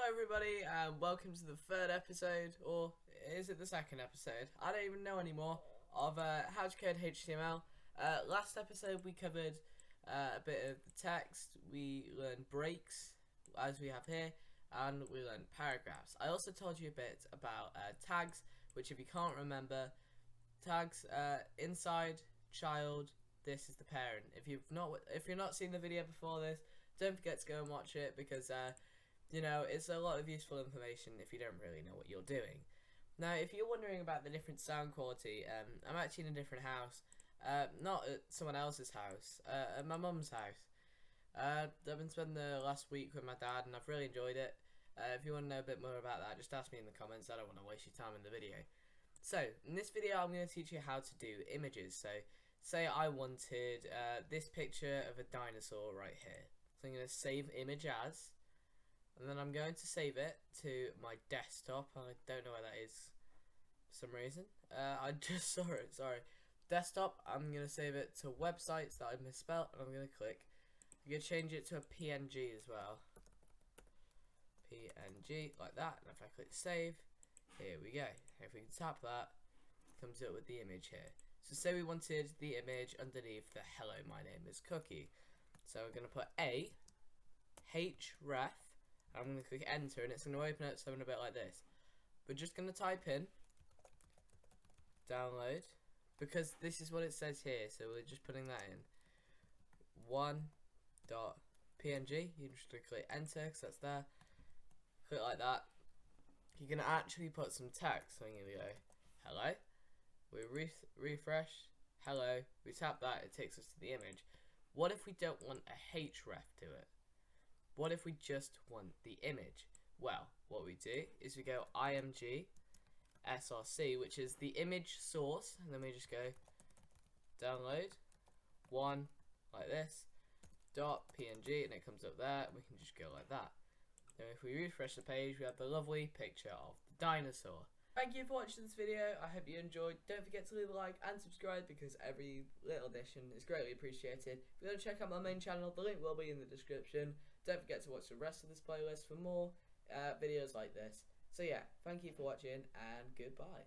everybody, and welcome to the third episode, or is it the second episode? I don't even know anymore, of How to Code HTML. Last episode we covered a bit of the text, we learned breaks, as we have here, and we learned paragraphs. I also told you a bit about tags, which if you can't remember, tags, inside, child, this is the parent. If you're not seen the video before this, don't forget to go and watch it, because you know, it's a lot of useful information if you don't really know what you're doing. Now, if you're wondering about the different sound quality, I'm actually in a different house, not at someone else's house, at my mum's house. I've been spending the last week with my dad, and I've really enjoyed it. If you want to know a bit more about that, just ask me in the comments. I don't want to waste your time in the video. So, in this video, I'm going to teach you how to do images. So, say I wanted this picture of a dinosaur right here. So I'm going to save image as, and then I'm going to save it to my desktop. I don't know where that is for some reason. I just saw it, sorry. Desktop, I'm going to save it to websites that I misspelled, and I'm going to click. I'm going to change it to a PNG as well. PNG, like that. And if I click save, here we go. If we can tap that, it comes up with the image here. So say we wanted the image underneath the hello, my name is Cookie. So we're going to put a href. I'm going to click enter, and it's going to open up something a bit like this. We're just going to type in download, because this is what it says here, so we're just putting that in 1.png. You just click enter because that's there. Click like that. You're going to actually put some text. So I'm going to go hello. We refresh hello. We tap that, it takes us to the image. What if we don't want a href to it? What if we just want the image? Well, what we do is we go img src, which is the image source, and then we just go download one like this .png, and it comes up there. We can just go like that. Then if we refresh the page, we have the lovely picture of the dinosaur. Thank you for watching this video. I hope you enjoyed. Don't forget to leave a like and subscribe, because every little addition is greatly appreciated. If you want to check out my main channel, the link will be in the description. Don't forget to watch the rest of this playlist for more videos like this. So yeah, thank you for watching, and goodbye.